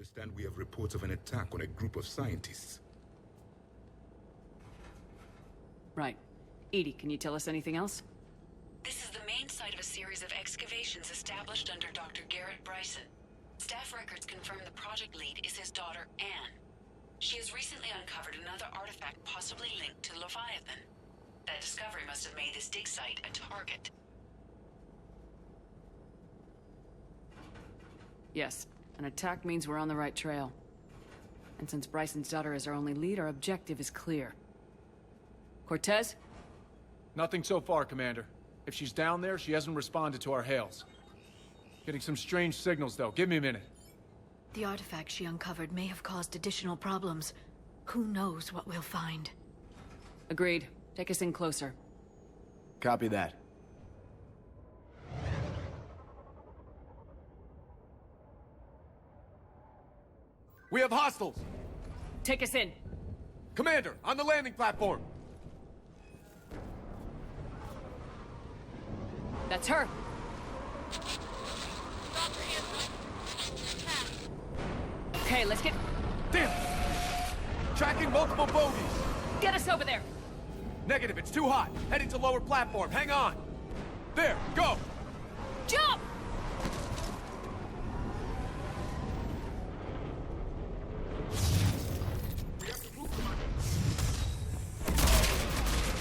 understand we have reports of an attack on a group of scientists. Right. Edie, can you tell us anything else? This is the main site of a series of excavations established under Dr. Garrett Bryson. Staff records confirm the project lead is his daughter, Anne. She has recently uncovered another artifact possibly linked to Leviathan. That discovery must have made this dig site a target. Yes. An attack means we're on the right trail. And since Bryson's daughter is our only lead, our objective is clear. Cortez? Nothing so far, Commander. If she's down there, she hasn't responded to our hails. Getting some strange signals, though. Give me a minute. The artifact she uncovered may have caused additional problems. Who knows what we'll find? Agreed. Take us in closer. Copy that. We have hostiles! Take us in. Commander, on the landing platform! That's her. Okay, let's get... Damn! Tracking multiple bogies! Get us over there! Negative, it's too hot. Heading to lower platform. Hang on! There, go! Jump!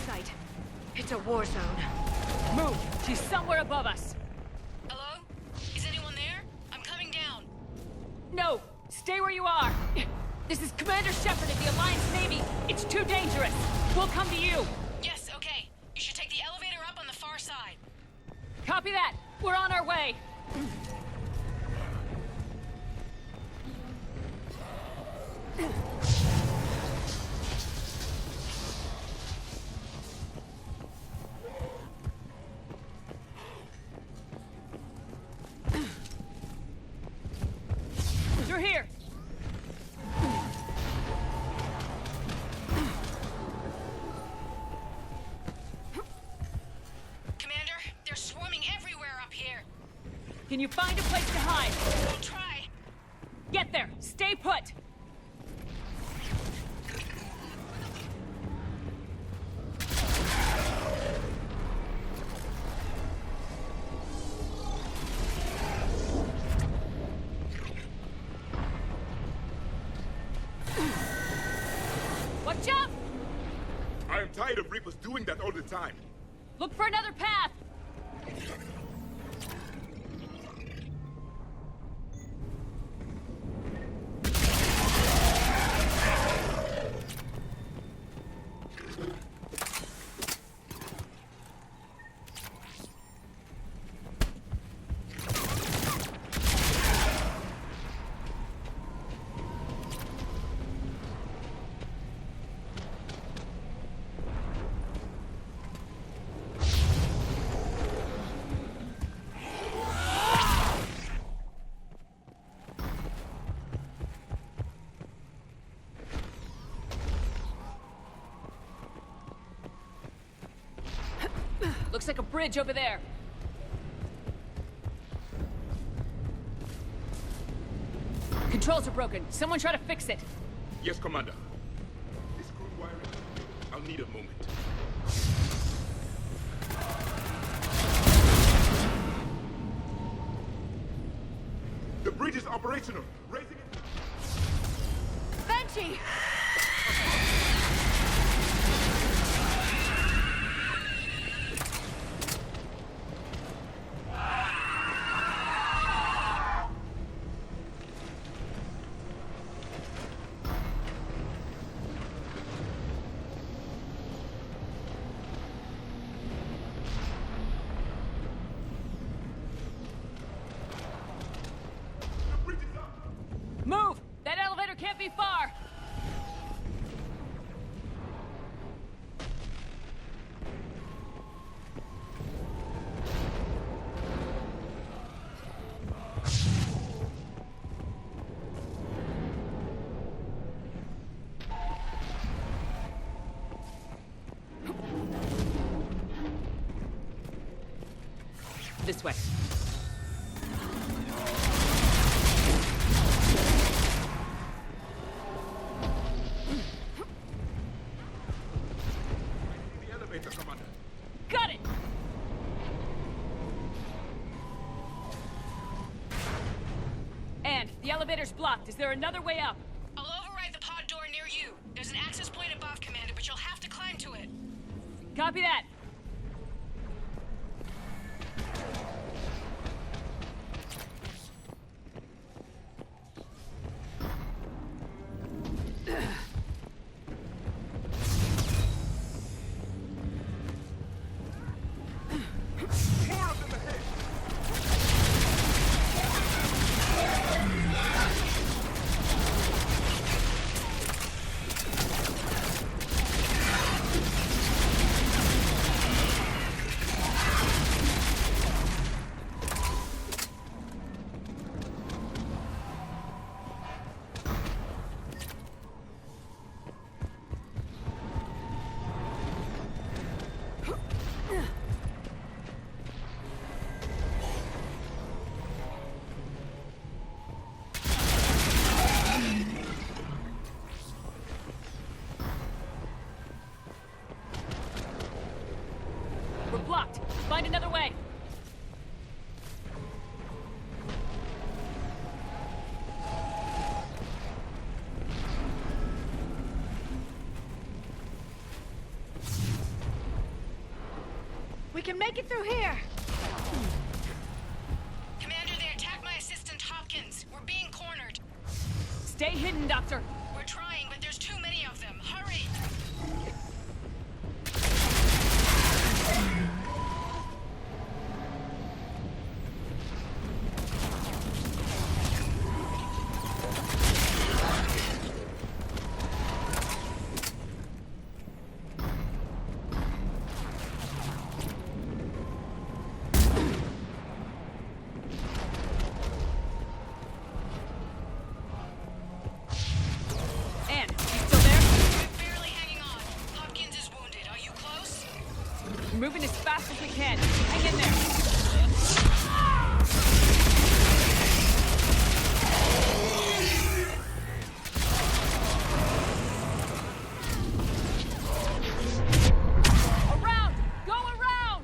Sight. It's a war zone. Move! She's somewhere above us. Hello? Is anyone there? I'm coming down. No! Stay where you are! This is Commander Shepard of the Alliance Navy. It's too dangerous. We'll come to you. Yes, okay. You should take the elevator up on the far side. Copy that. We're on our way. Through here. Commander, they're swarming everywhere up here. Can you find a place to hide? We'll try. Get there. Stay put. Watch out! I am tired of Reapers doing that all the time. Look for another path. Looks like a bridge over there. Controls are broken. Someone try to fix it. Yes, Commander. This crude wiring, I'll need a moment. The bridge is operational. Raising it. Banshee! Move! That elevator can't be far! This way. elevator's blocked. Is there another way up? I'll override the pod door near you. There's an access point above, Commander, but you'll have to climb to it. Copy that. We're blocked. Find another way. We can make it through here! Commander, they attacked my assistant, Hopkins. We're being cornered. Stay hidden, Doctor. We're trying, but there's too many of them. Hurry! Anne, you still there? We're barely hanging on. Hopkins is wounded. Are you close? We're moving as fast as we can. Hang in there. Around! Go around!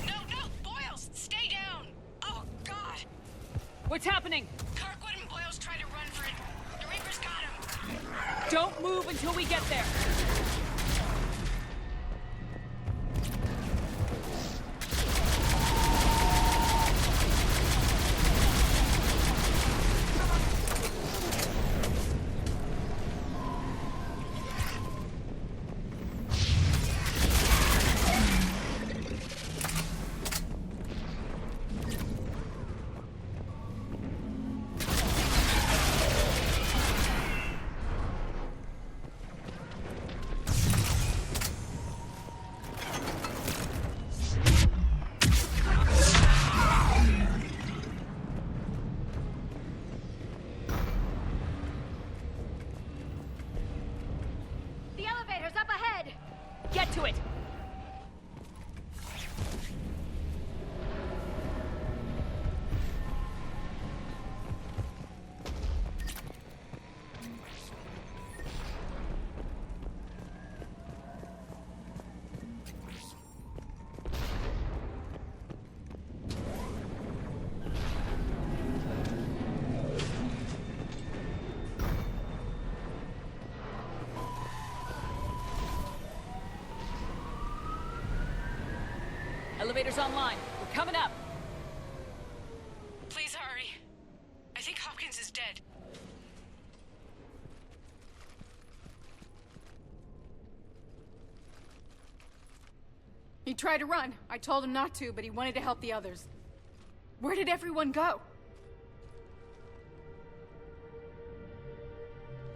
No, no! Boyles, stay down! Oh, God! What's happening? Kirkwood and Boyles tried to run for it. The Reapers got him. Don't move until we get there. The elevator's up ahead! Get to it. Elevator's online. We're coming up. Please hurry. I think Hopkins is dead. He tried to run. I told him not to, but he wanted to help the others. Where did everyone go?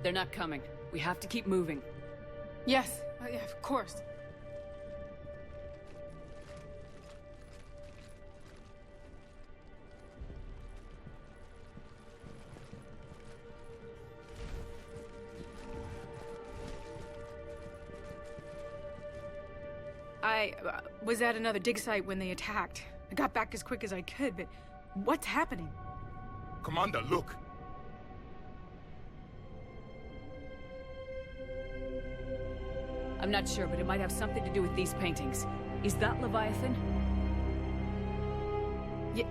They're not coming. We have to keep moving. Yes, yeah, of course. I was at another dig site when they attacked. I got back as quick as I could, but what's happening? Commander, look. I'm not sure, but it might have something to do with these paintings. Is that Leviathan?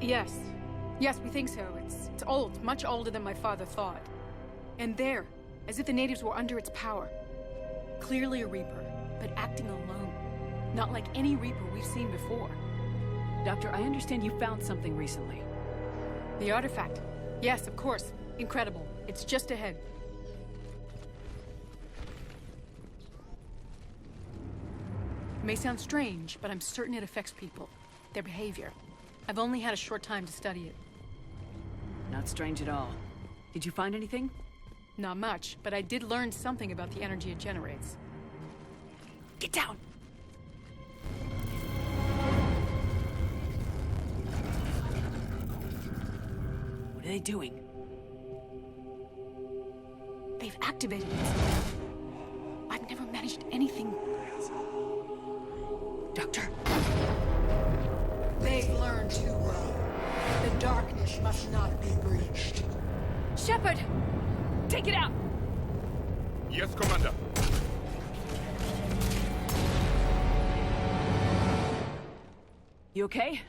Yes. Yes, we think so. It's old, much older than my father thought. And there, as if the natives were under its power. Clearly a Reaper, but acting alone. Not like any Reaper we've seen before. Doctor, I understand you found something recently. The artifact. Yes, of course. Incredible. It's just ahead. It may sound strange, but I'm certain it affects people. Their behavior. I've only had a short time to study it. Not strange at all. Did you find anything? Not much, but I did learn something about the energy it generates. Get down! What are they doing? They've activated it. I've never managed anything. Doctor? They've learned too well. The darkness must not be breached. Shepard! Take it out! Yes, Commander. You okay?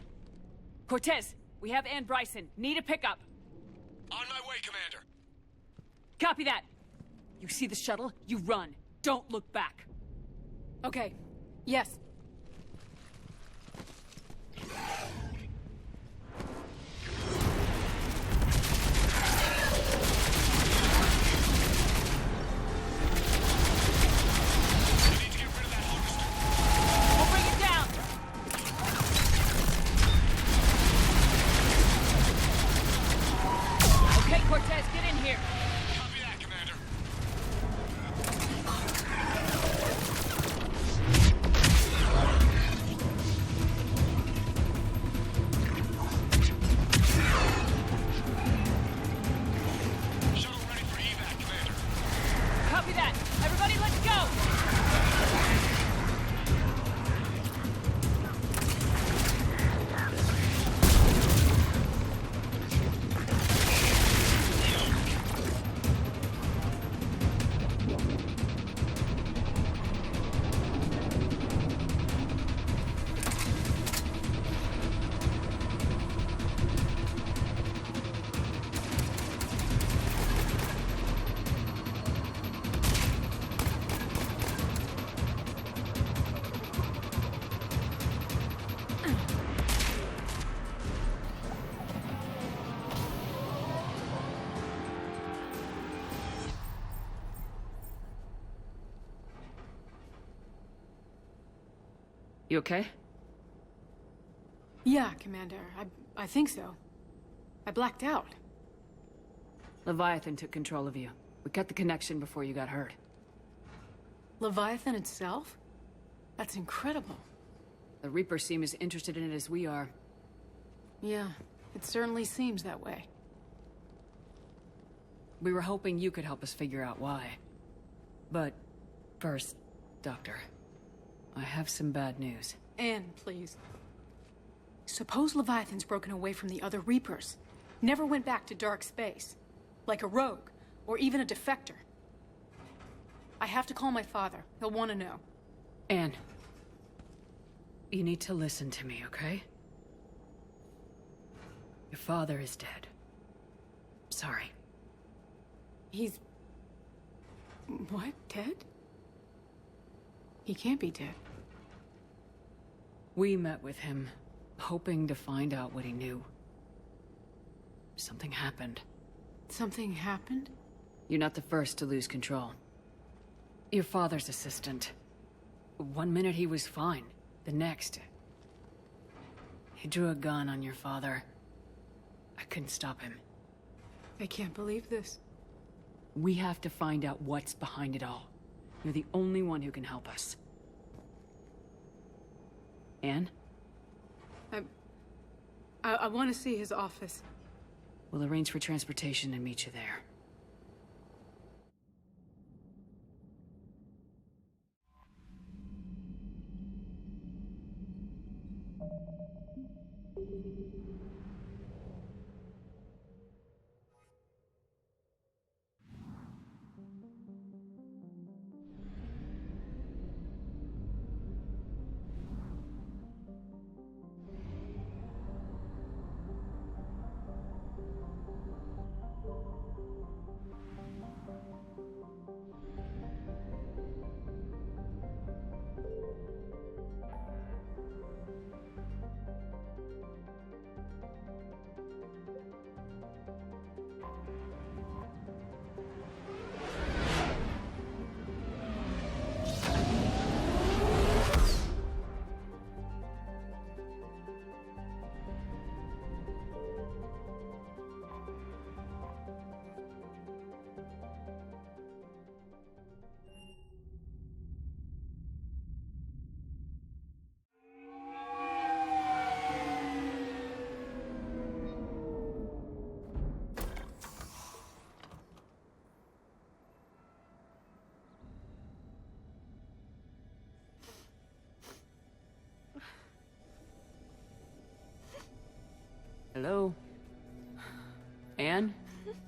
Cortez, we have Ann Bryson. Need a pickup. On my way, Commander. Copy that. You see the shuttle, you run. Don't look back. Okay. Yes. We'll bring it down. Okay, Cortez, get in here. Copy that, Commander. Shuttle ready for evac, Commander. Copy that. Everybody, let's go. You okay? Yeah, Commander. I think so. I blacked out. Leviathan took control of you. We cut the connection before you got hurt. Leviathan itself? That's incredible. The Reapers seem as interested in it as we are. Yeah, it certainly seems that way. We were hoping you could help us figure out why. But first, Doctor, I have some bad news. Anne, please. Suppose Leviathan's broken away from the other Reapers. Never went back to dark space. Like a rogue, or even a defector. I have to call my father. He'll want to know. Anne, you need to listen to me, okay? Your father is dead. Sorry. He's... What? Dead? He can't be dead. We met with him, hoping to find out what he knew. Something happened. Something happened? You're not the first to lose control. Your father's assistant. One minute he was fine. The next... he drew a gun on your father. I couldn't stop him. I can't believe this. We have to find out what's behind it all. You're the only one who can help us. Anne? I want to see his office. We'll arrange for transportation and meet you there.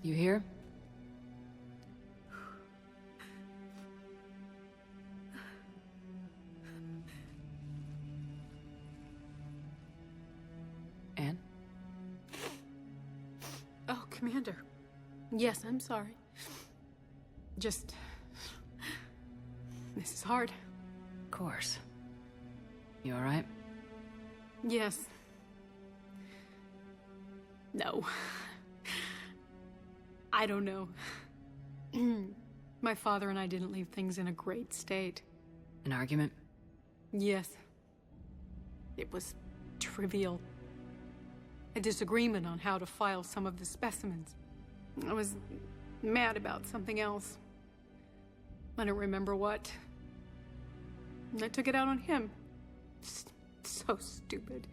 You here? Anne? Oh, Commander. Yes, I'm sorry. Just... This is hard. Of course. You alright? Yes. No. I don't know. My father and I didn't leave things in a great state. An argument? Yes. It was trivial. A disagreement on how to file some of the specimens. I was mad about something else. I don't remember what. I took it out on him. So stupid.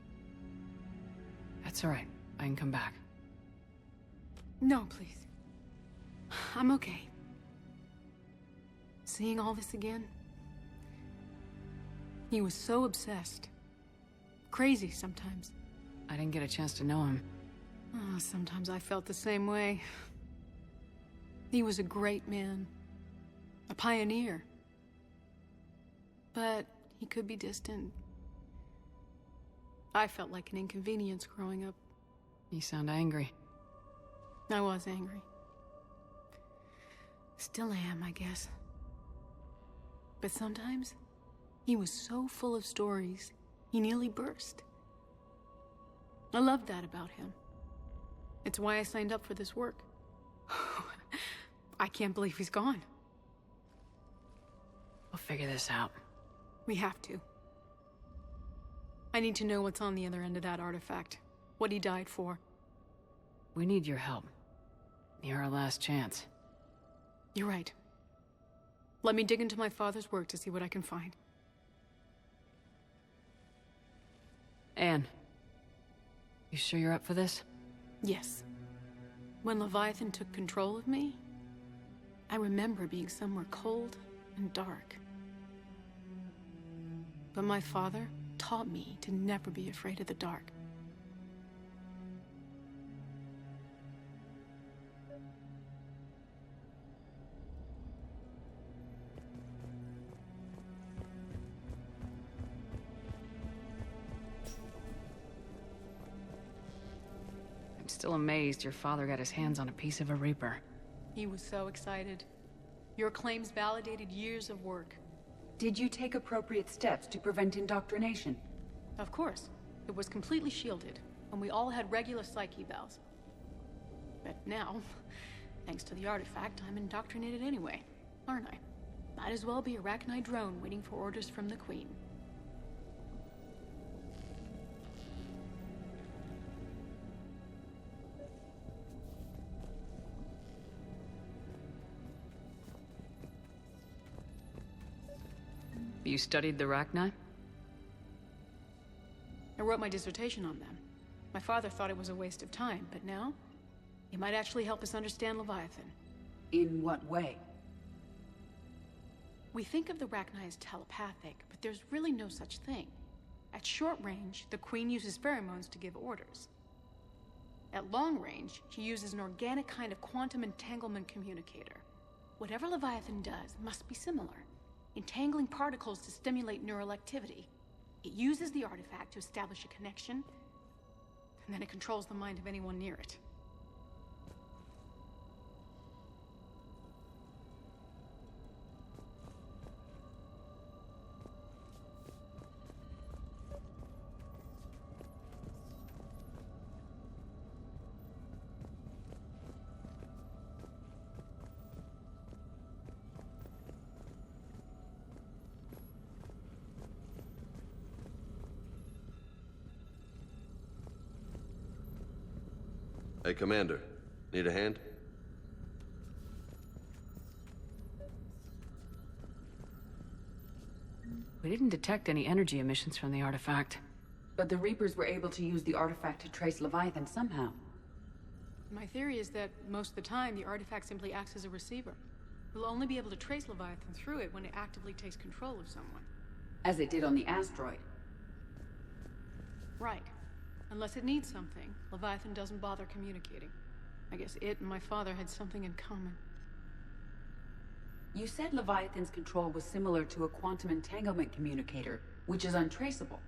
That's alright. I can come back. No, please. I'm okay. Seeing all this again? He was so obsessed. Crazy sometimes. I didn't get a chance to know him. Oh, sometimes I felt the same way. He was a great man. A pioneer. But he could be distant. I felt like an inconvenience growing up. You sound angry. I was angry. Still am, I guess. But sometimes, he was so full of stories, he nearly burst. I loved that about him. It's why I signed up for this work. I can't believe he's gone. We'll figure this out. We have to. I need to know what's on the other end of that artifact. What he died for. We need your help. You're our last chance. You're right. Let me dig into my father's work to see what I can find. Anne. You sure you're up for this? Yes. When Leviathan took control of me, I remember being somewhere cold and dark. But my father taught me to never be afraid of the dark. I'm still amazed your father got his hands on a piece of a Reaper. He was so excited. Your claims validated years of work. Did you take appropriate steps to prevent indoctrination? Of course. It was completely shielded, and we all had regular psych evals. But now, thanks to the artifact, I'm indoctrinated anyway, aren't I? Might as well be a Arachnid drone waiting for orders from the Queen. You studied the Arachnid? I wrote my dissertation on them. My father thought it was a waste of time, but now, it might actually help us understand Leviathan. In what way? We think of the Arachnid as telepathic, but there's really no such thing. At short range, the Queen uses pheromones to give orders. At long range, she uses an organic kind of quantum entanglement communicator. Whatever Leviathan does must be similar, entangling particles to stimulate neural activity. It uses the artifact to establish a connection, and then it controls the mind of anyone near it. Hey, Commander. Need a hand? We didn't detect any energy emissions from the artifact. But the Reapers were able to use the artifact to trace Leviathan somehow. My theory is that most of the time, the artifact simply acts as a receiver. We'll only be able to trace Leviathan through it when it actively takes control of someone. As it did on the asteroid. Right. Unless it needs something, Leviathan doesn't bother communicating. I guess it and my father had something in common. You said Leviathan's control was similar to a quantum entanglement communicator, which is untraceable.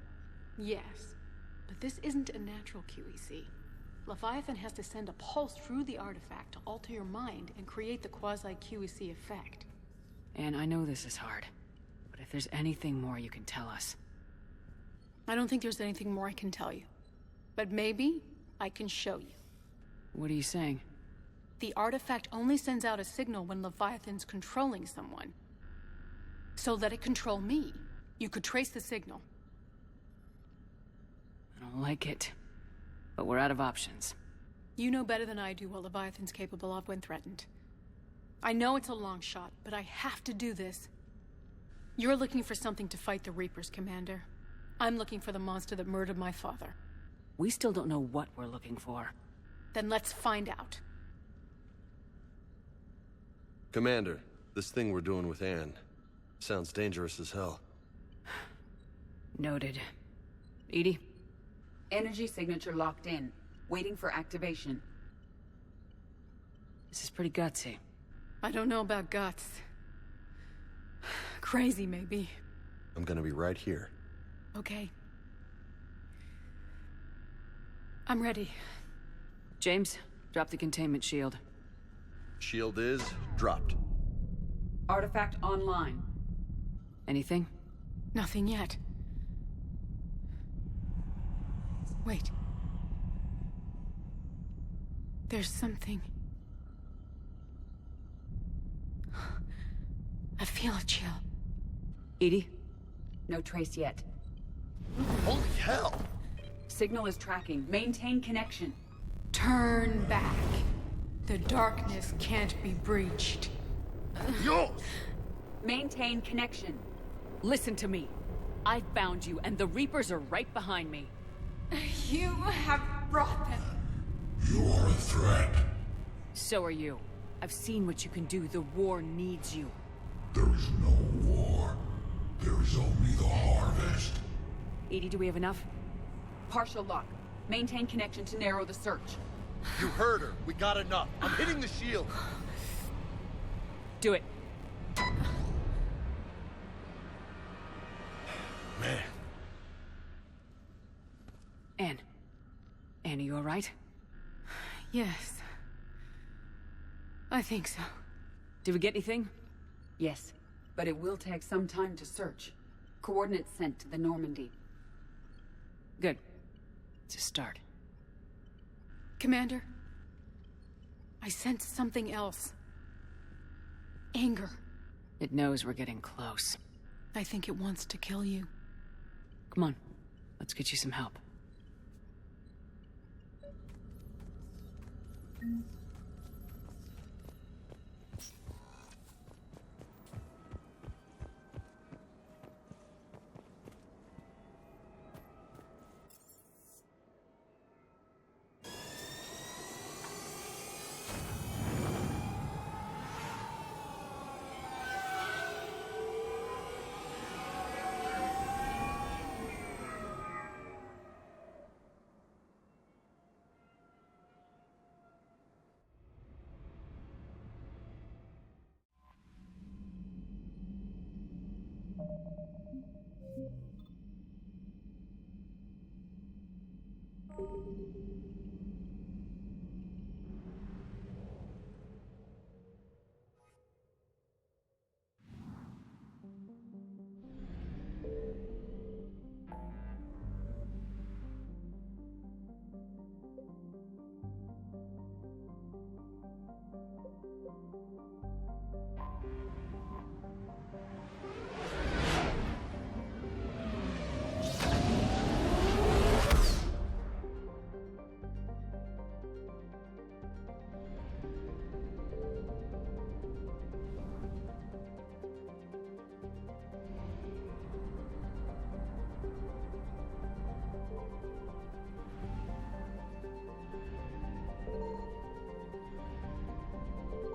Yes, but this isn't a natural QEC. Leviathan has to send a pulse through the artifact to alter your mind and create the quasi-QEC effect. And I know this is hard, but if there's anything more you can tell us. I don't think there's anything more I can tell you. But maybe I can show you. What are you saying? The artifact only sends out a signal when Leviathan's controlling someone. So let it control me. You could trace the signal. I don't like it, but we're out of options. You know better than I do what Leviathan's capable of when threatened. I know it's a long shot, but I have to do this. You're looking for something to fight the Reapers, Commander. I'm looking for the monster that murdered my father. We still don't know what we're looking for. Then let's find out. Commander, this thing we're doing with Anne sounds dangerous as hell. Noted. Edie? Energy signature locked in, waiting for activation. This is pretty gutsy. I don't know about guts. Crazy, maybe. I'm gonna be right here. Okay. I'm ready. James, drop the containment shield. Shield is dropped. Artifact online. Anything? Nothing yet. Wait. There's something. I feel a chill. Edie? No trace yet. Holy hell! Signal is tracking. Maintain connection. Turn back. The darkness can't be breached. Yo! Maintain connection. Listen to me. I've found you, and the Reapers are right behind me. You have brought them. You are a threat. So are you. I've seen what you can do. The war needs you. There is no war. There is only the harvest. Edie, do we have enough? Partial lock. Maintain connection to narrow the search. You heard her. We got enough. I'm hitting the shield. Do it. Man. Anne. Anne, are you alright? Yes. I think so. Did we get anything? Yes, but it will take some time to search. Coordinates sent to the Normandy. Good. It's a start. Commander, I sense something else. Anger. It knows we're getting close. I think it wants to kill you. Come on. Let's get you some help.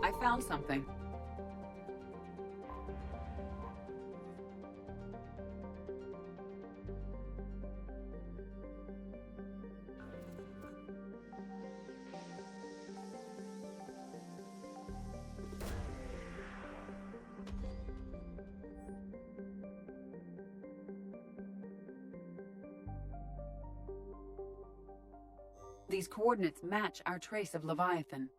I found something. these coordinates match our trace of Leviathan.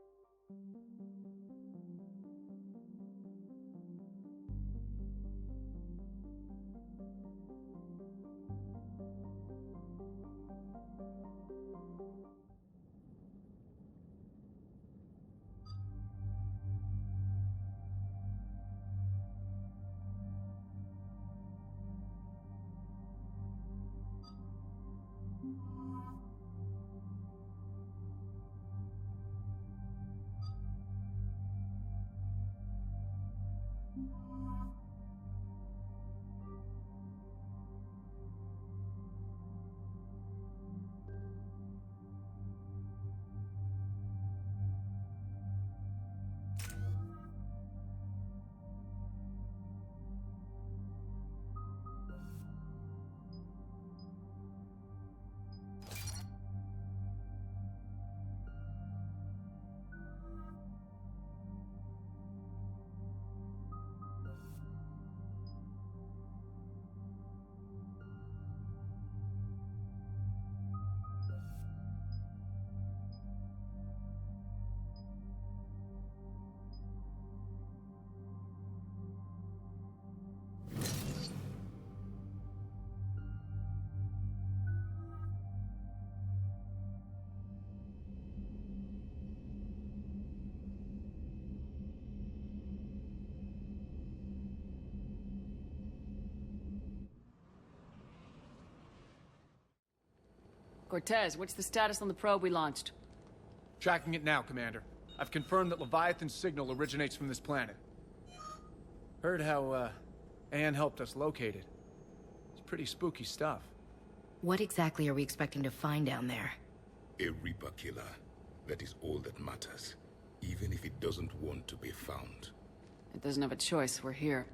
Cortez, what's the status on the probe we launched? Tracking it now, Commander. I've confirmed that Leviathan's signal originates from this planet. Heard how, Anne helped us locate it. It's pretty spooky stuff. What exactly are we expecting to find down there? A Reaper killer. That is all that matters. Even if it doesn't want to be found. It doesn't have a choice, we're here.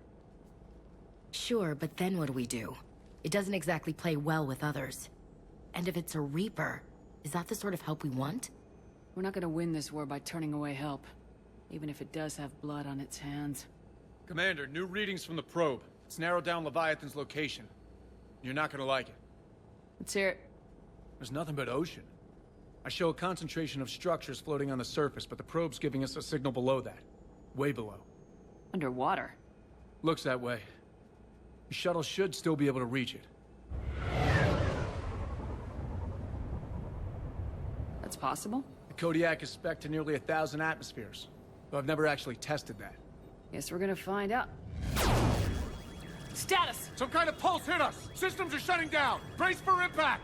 Sure, but then what do we do? It doesn't exactly play well with others. And if it's a Reaper, is that the sort of help we want? We're not gonna win this war by turning away help. Even if it does have blood on its hands. Commander, new readings from the probe. It's narrowed down Leviathan's location. You're not gonna like it. Let's hear it. There's nothing but ocean. I show a concentration of structures floating on the surface, but the probe's giving us a signal below that. Way below. Underwater. Looks that way. The shuttle should still be able to reach it. That's possible? The Kodiak is spec'd to nearly 1,000 atmospheres, though I've never actually tested that. Guess we're gonna find out. Status! Some kind of pulse hit us! Systems are shutting down! Brace for impact!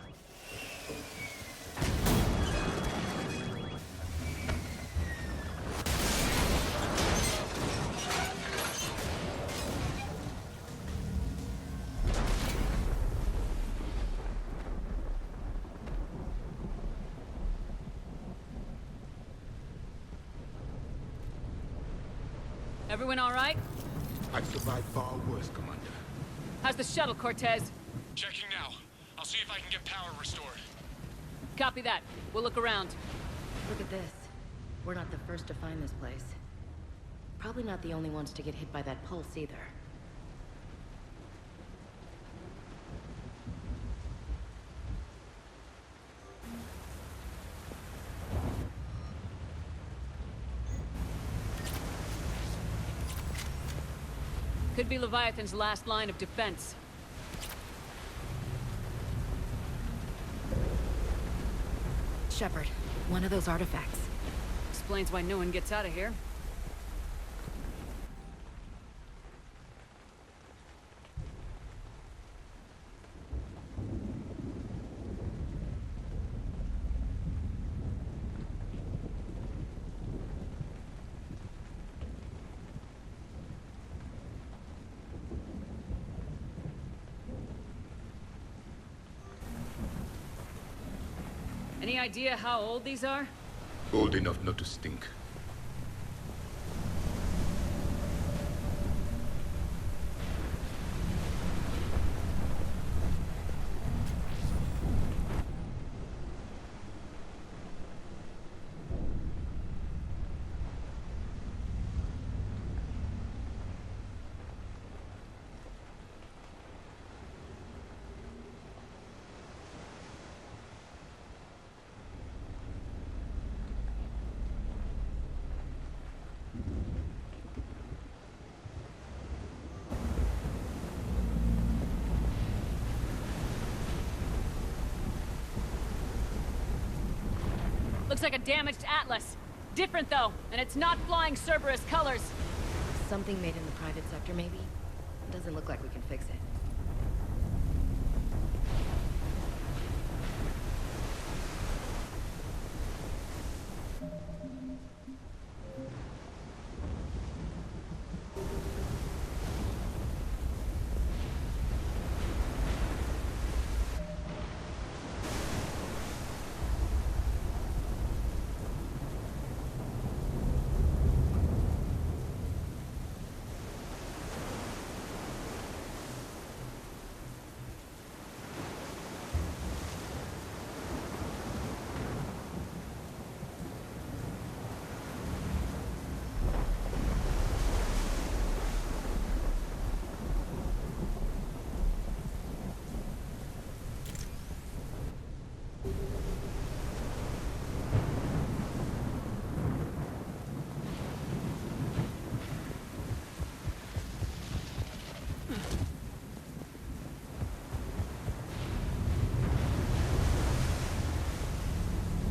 Everyone all right? I've survived far worse, Commander. How's the shuttle, Cortez? Checking now. I'll see if I can get power restored. Copy that. We'll look around. Look at this. We're not the first to find this place. Probably not the only ones to get hit by that pulse either. Could be Leviathan's last line of defense. Shepard, one of those artifacts. Explains why no one gets out of here. Any idea how old these are? Old enough not to stink. Looks like a damaged Atlas. Different though, and it's not flying Cerberus colors. Something made in the private sector, maybe? Doesn't look like we can fix it.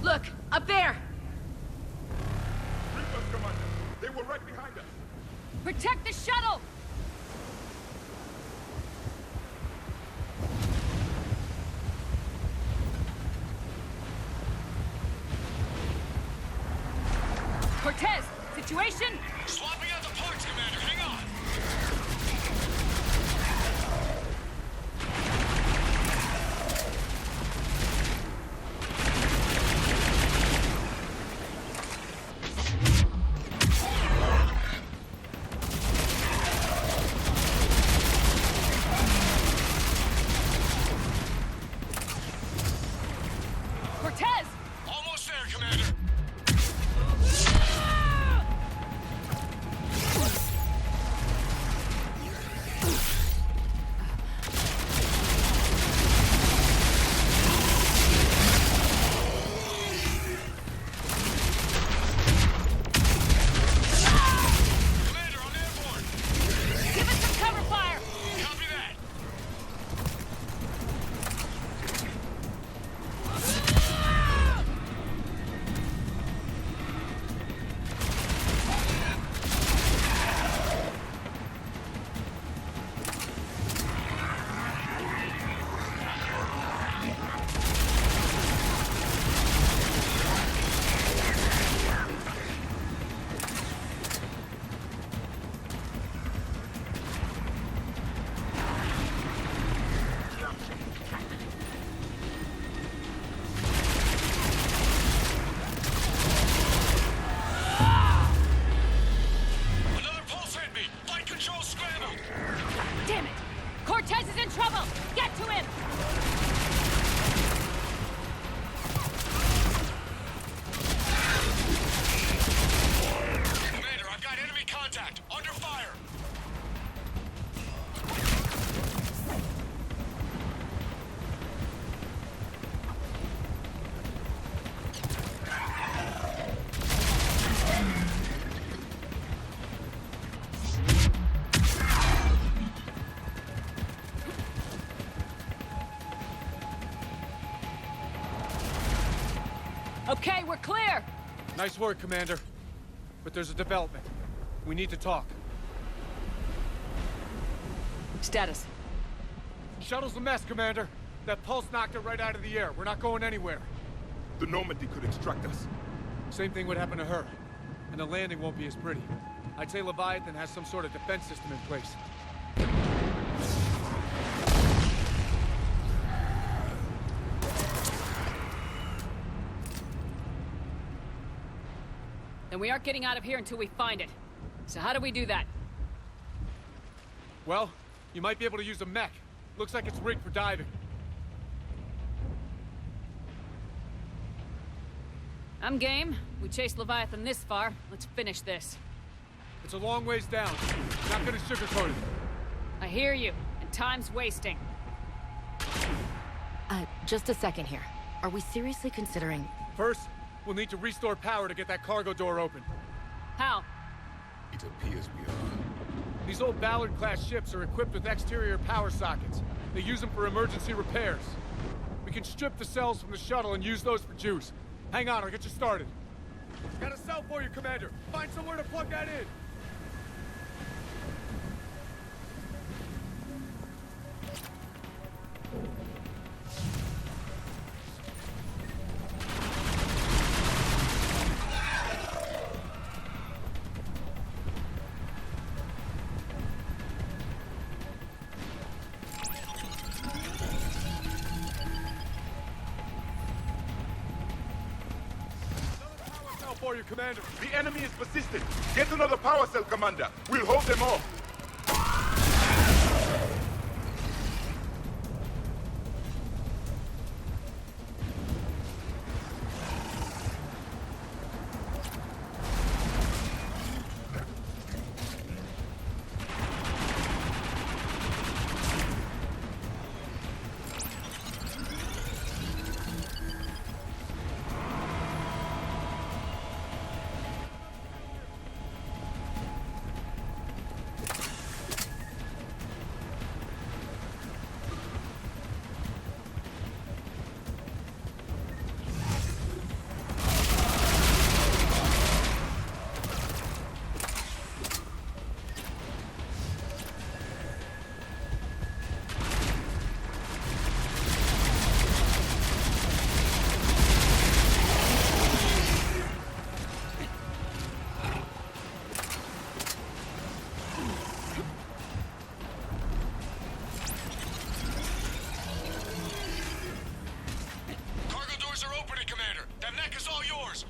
Look, up there! Reapers, Commander. They were right behind us. Protect the shuttle! Cortez, situation? Swapping out the parts, Commander. Hang on. Cortez! Almost there, Commander. Commander, I'm airborne. Give us some cover fire! Copy that. Another pulse hit me. Flight control scrambled. Damn it! Cortez is in trouble! Get to him! Commander, I've got enemy contact. Under fire. Okay, we're clear! Nice work, Commander. But there's a development. We need to talk. Status. Shuttle's a mess, Commander. That pulse knocked it right out of the air. We're not going anywhere. The Normandy could extract us. Same thing would happen to her. And the landing won't be as pretty. I'd say Leviathan has some sort of defense system in place. Then we aren't getting out of here until we find it. So how do we do that? Well, you might be able to use a mech. Looks like it's rigged for diving. I'm game. We chased Leviathan this far. Let's finish this. It's a long ways down. Not gonna sugarcoat it. I hear you, and time's wasting. Just a second here. Are we seriously considering... First, we'll need to restore power to get that cargo door open. How? It appears we are. These old Ballard-class ships are equipped with exterior power sockets. They use them for emergency repairs. We can strip the cells from the shuttle and use those for juice. Hang on, I'll get you started. Got a cell for you, Commander. Find somewhere to plug that in. For you, Commander. The enemy is persistent. Get another power cell, Commander. We'll hold them off.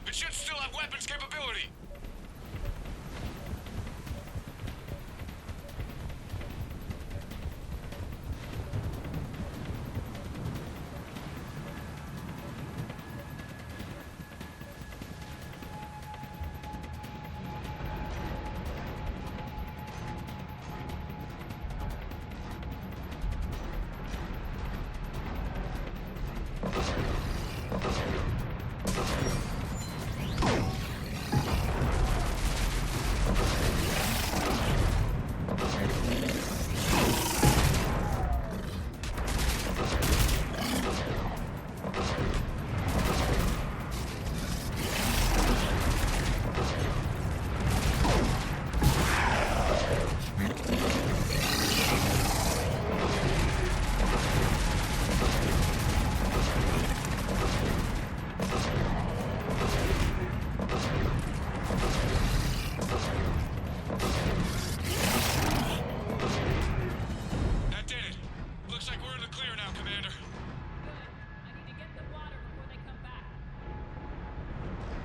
It should still have weapons capability.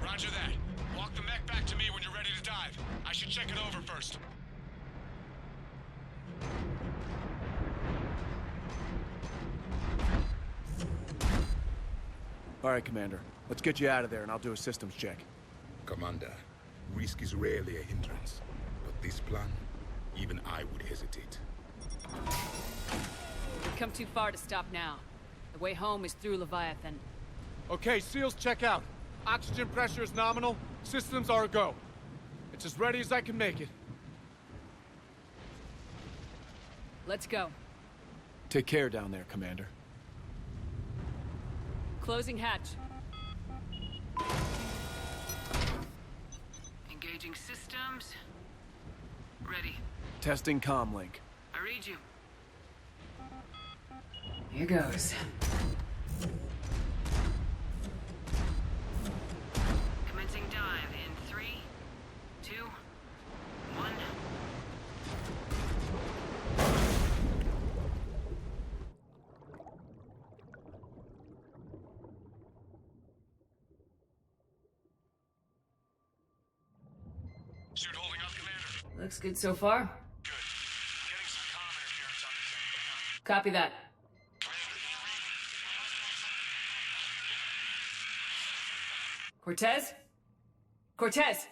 Roger that. Walk the mech back to me when you're ready to dive. I should check it over first. All right, Commander. Let's get you out of there and I'll do a systems check. Commander, risk is rarely a hindrance. But this plan, even I would hesitate. We've come too far to stop now. The way home is through Leviathan. Okay, SEALs, check out. Oxygen pressure is nominal. Systems are a go. It's as ready as I can make it. Let's go. Take care down there, Commander. Closing hatch. Engaging systems. Ready. Testing comm link. I read you. Here goes. Commencing dive in 3, 2, 1. Suit holding up, Commander. Looks good so far. Good. Getting some comm interference on this thing. Copy that. Cortez? Cortez!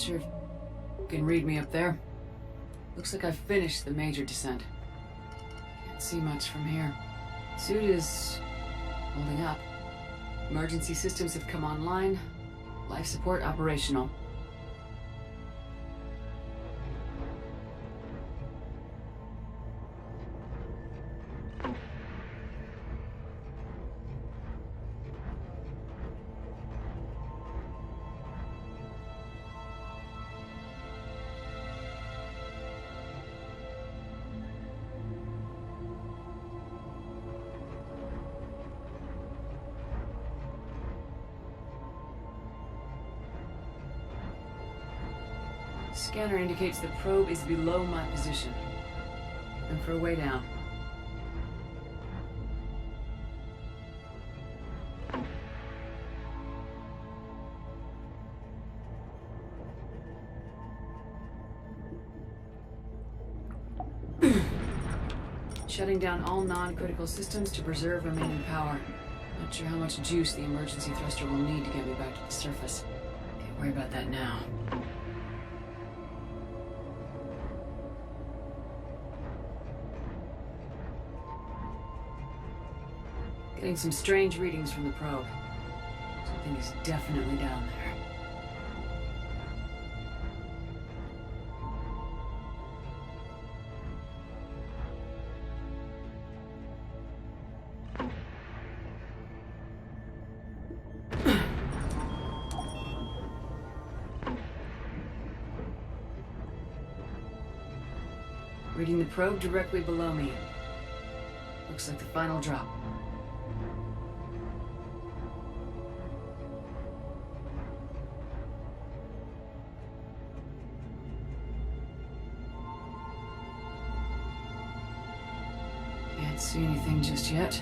sure if you can read me up there. Looks like I've finished the major descent. Can't see much from here. Suit is holding up. Emergency systems have come online. Life support operational. Scanner indicates the probe is below my position. Looking for a way down. Shutting down all non-critical systems to preserve remaining power. Not sure how much juice the emergency thruster will need to get me back to the surface. Can't worry about that now. Getting some strange readings from the probe. Something is definitely down there. Reading the probe directly below me. Looks like the final drop. Can't see anything just yet.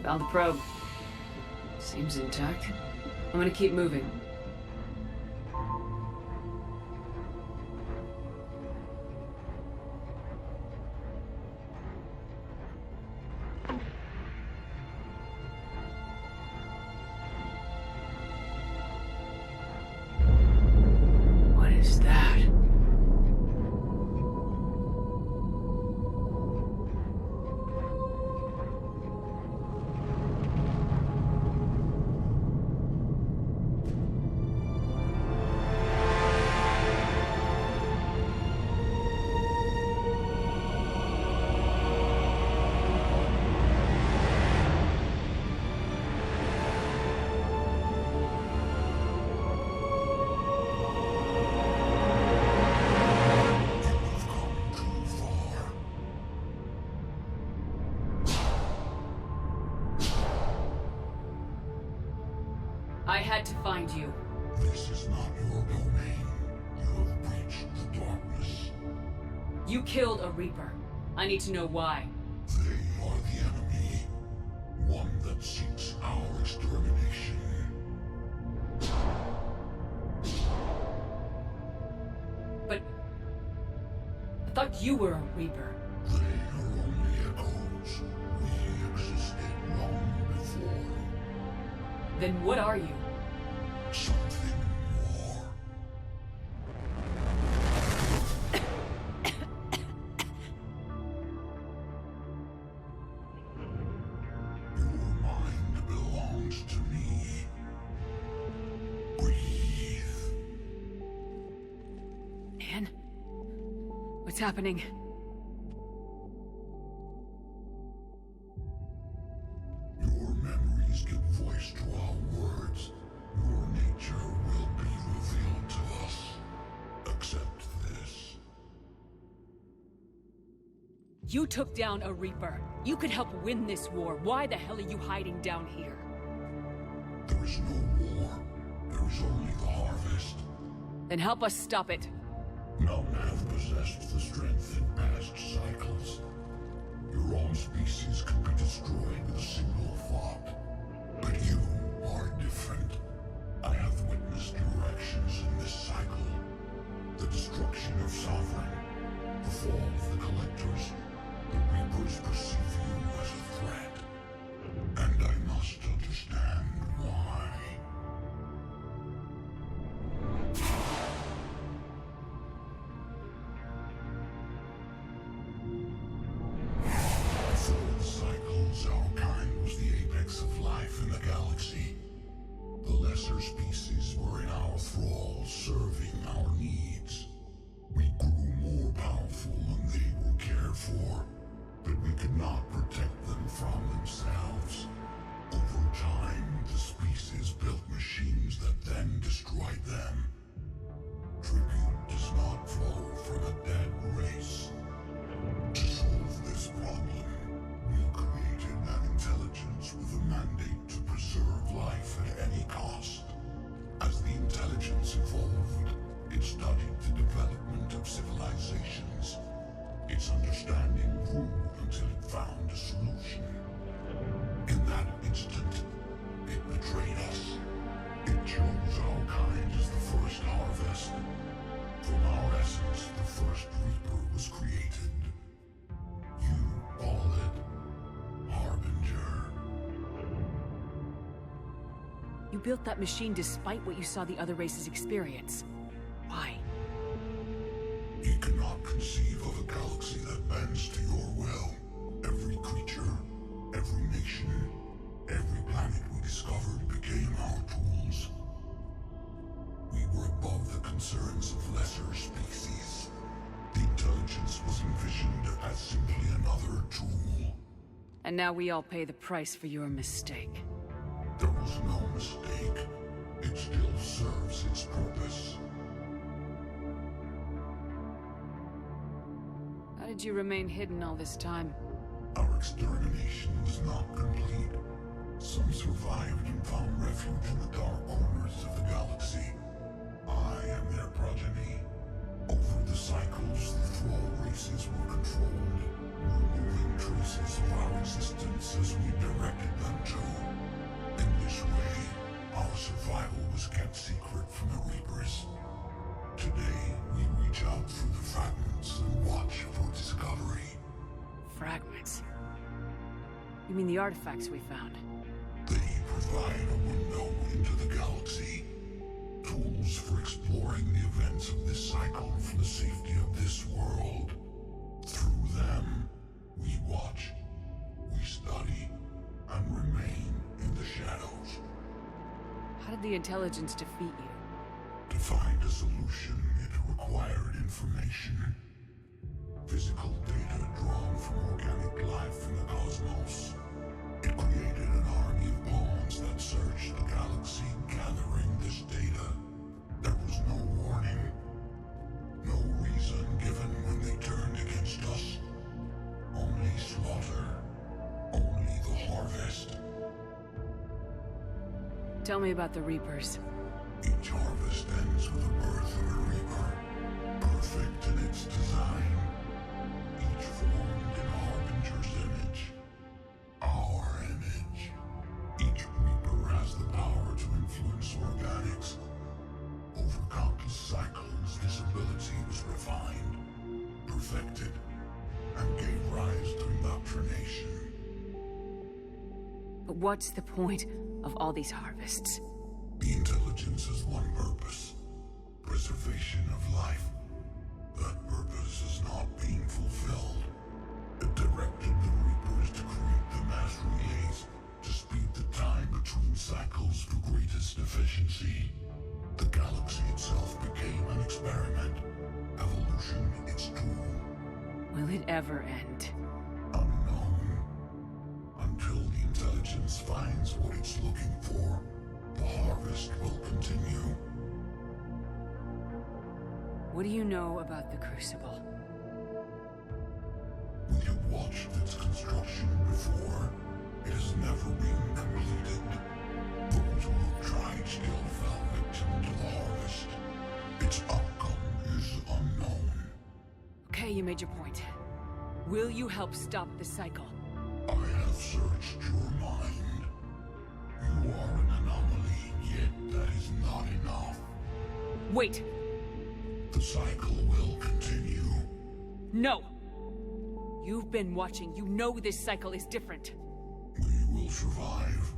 Found the probe. Seems intact. I'm gonna keep moving. What is that? I had to find you. This is not your domain. You have breached the darkness. You killed a Reaper. I need to know why. They are the enemy. One that seeks our extermination. But I thought you were a Reaper. They are only echoes. We existed long before. Then what are you? Something more. Your mind belongs to me. Breathe. Anne? What's happening? Your memories give voice to our words. Your nature will be revealed to us. Accept this. You took down a Reaper. You could help win this war. Why the hell are you hiding down here? There is no war. There is only the harvest. Then help us stop it. None have possessed the strength in past cycles. Your own species can be destroyed with a single thought. But you are different. You built that machine despite what you saw the other races experience. Why? You cannot conceive of a galaxy that bends to your will. Every creature, every nation, every planet we discovered became our tools. We were above the concerns of lesser species. The intelligence was envisioned as simply another tool. And now we all pay the price for your mistake. There was no mistake. It still serves its purpose. How did you remain hidden all this time? Our extermination was not complete. Some survived and found refuge in the dark corners of the galaxy. I am their progeny. Over the cycles, the thrall races were controlled, removing traces of our existence as we directed them to. In this way, our survival was kept secret from the Reapers. Today, we reach out through the fragments and watch for discovery. Fragments? You mean the artifacts we found? They provide a window into the galaxy. Tools for exploring the events of this cycle from the safety of this world. Through them, we watch, we study, and remain in the shadows. How did the intelligence defeat you? To find a solution, it required information. Physical data drawn from organic life in the cosmos. It created an army of pawns that searched the galaxy, gathering this data. There was no warning, no reason given when they turned against us. Only slaughter, only the harvest. Tell me about the Reapers. Each harvest ends with the birth of a reaper, perfect in its design, each formed in Harbinger's image, our image. Each reaper has the power to influence organics. Over countless cycles, this ability was refined, perfected, and gave rise to indoctrination. But what's the point of all these harvests? The intelligence has one purpose: preservation of life. That purpose is not being fulfilled. It directed the Reapers to create the mass relays to speed the time between cycles for greatest efficiency. The galaxy itself became an experiment. Evolution its tool. Will it ever end? Unknown. Until the intelligence finds what it's looking for, the harvest will continue. What do you know about the Crucible? We have watched its construction before. It has never been completed. Those who have tried still fell victim to the harvest. Its outcome is unknown. Okay, you made your point. Will you help stop the cycle? I have searched your mind. You are an anomaly, yet that is not enough. Wait! The cycle will continue. No! You've been watching. You know this cycle is different. We will survive.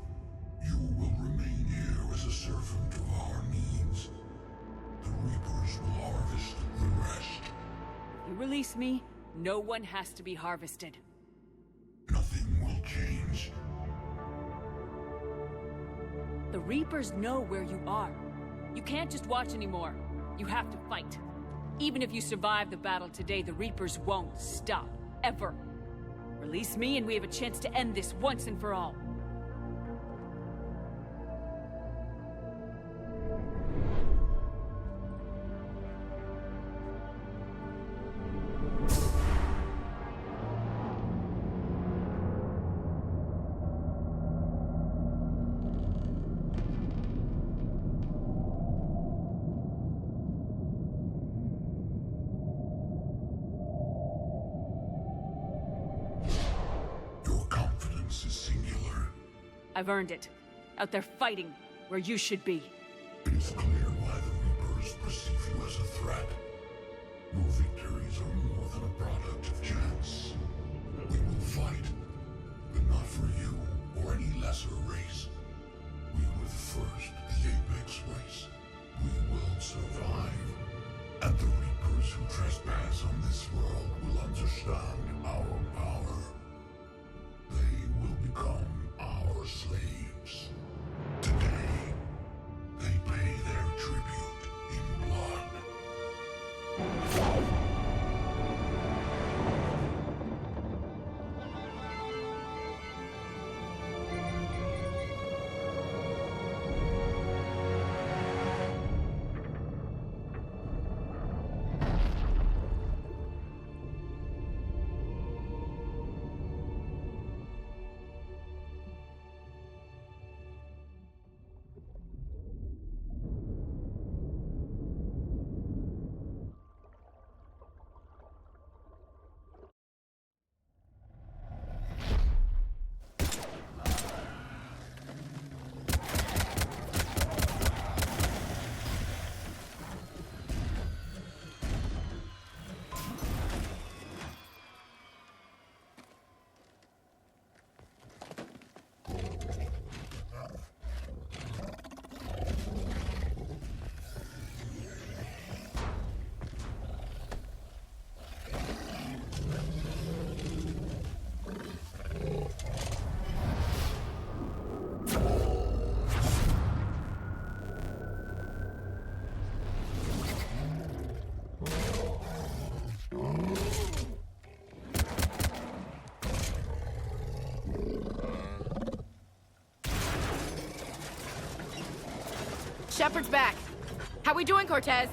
You will remain here as a servant of our needs. The Reapers will harvest the rest. If you release me, no one has to be harvested. Nothing will change. The Reapers know where you are. You can't just watch anymore. You have to fight. Even if you survive the battle today, the Reapers won't stop. Ever. Release me and we have a chance to end this once and for all. I've earned it. Out there fighting, where you should be. It is clear why the Reapers perceive you as a threat. Your victories are more than a product of chance. We will fight, but not for you or any lesser race. We were the first Shepard's back. How we doing, Cortez?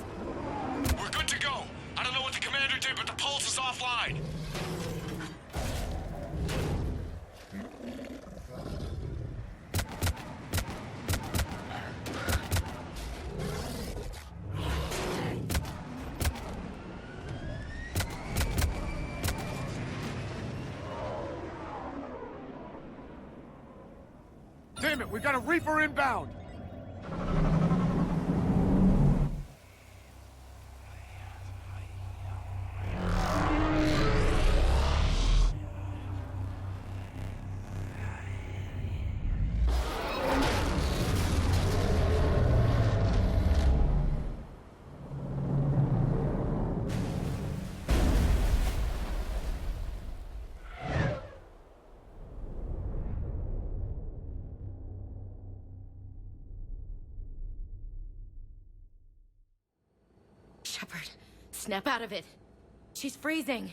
We're good to go. I don't know what the commander did, but the pulse is offline. Damn it, we got a Reaper inbound! Shepard, snap out of it. She's freezing.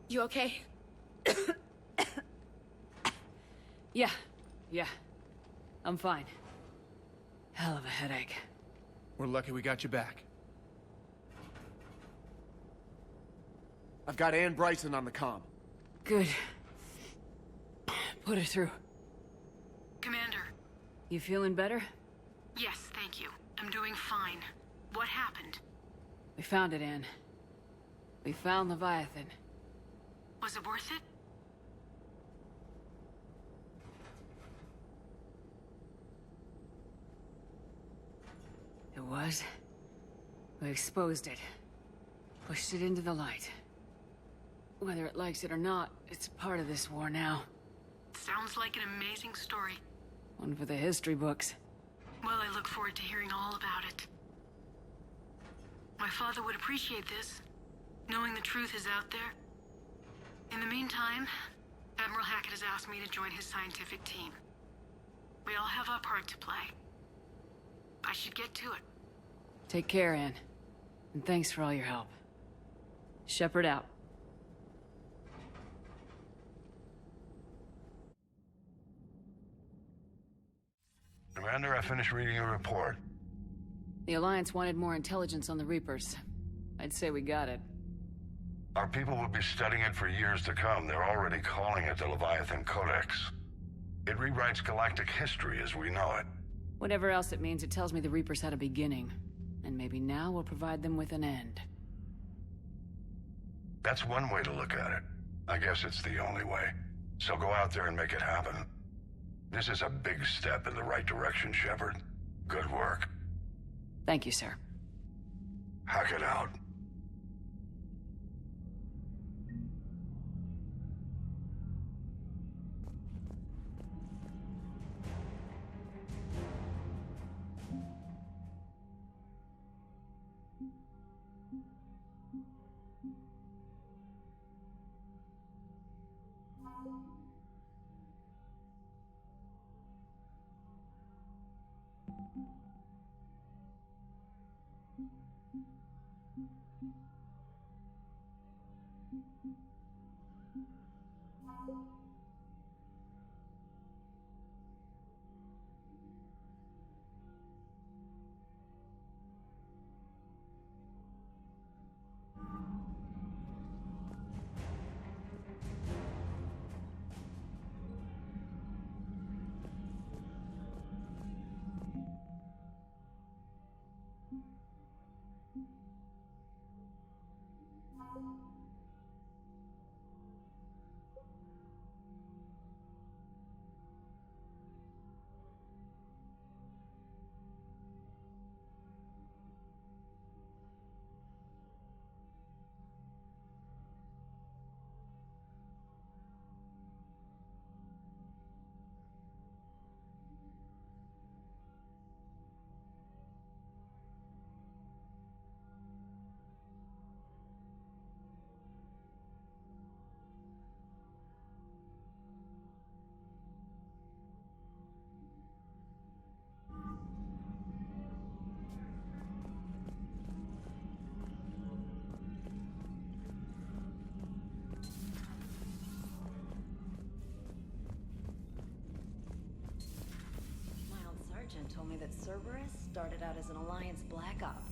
You okay? Yeah. I'm fine. Hell of a headache. We're lucky we got you back. I've got Ann Bryson on the comm. Good. Put her through. Commander. You feeling better? Yes, thank you. I'm doing fine. What happened? We found it, Ann. We found Leviathan. Was it worth it? It was. We exposed it. Pushed it into the light. Whether it likes it or not, it's part of this war now. Sounds like an amazing story. One for the history books. Well, I look forward to hearing all about it. My father would appreciate this, knowing the truth is out there. In the meantime, Admiral Hackett has asked me to join his scientific team. We all have our part to play. I should get to it. Take care, Ann. And thanks for all your help. Shepard out. Commander, I finished reading your report. The Alliance wanted more intelligence on the Reapers. I'd say we got it. Our people will be studying it for years to come. They're already calling it the Leviathan Codex. It rewrites galactic history as we know it. Whatever else it means, it tells me the Reapers had a beginning. And maybe now we'll provide them with an end. That's one way to look at it. I guess it's the only way. So go out there and make it happen. This is a big step in the right direction, Shepard. Good work. Thank you, sir. Hackett out. Someone told me that Cerberus started out as an Alliance Black Op.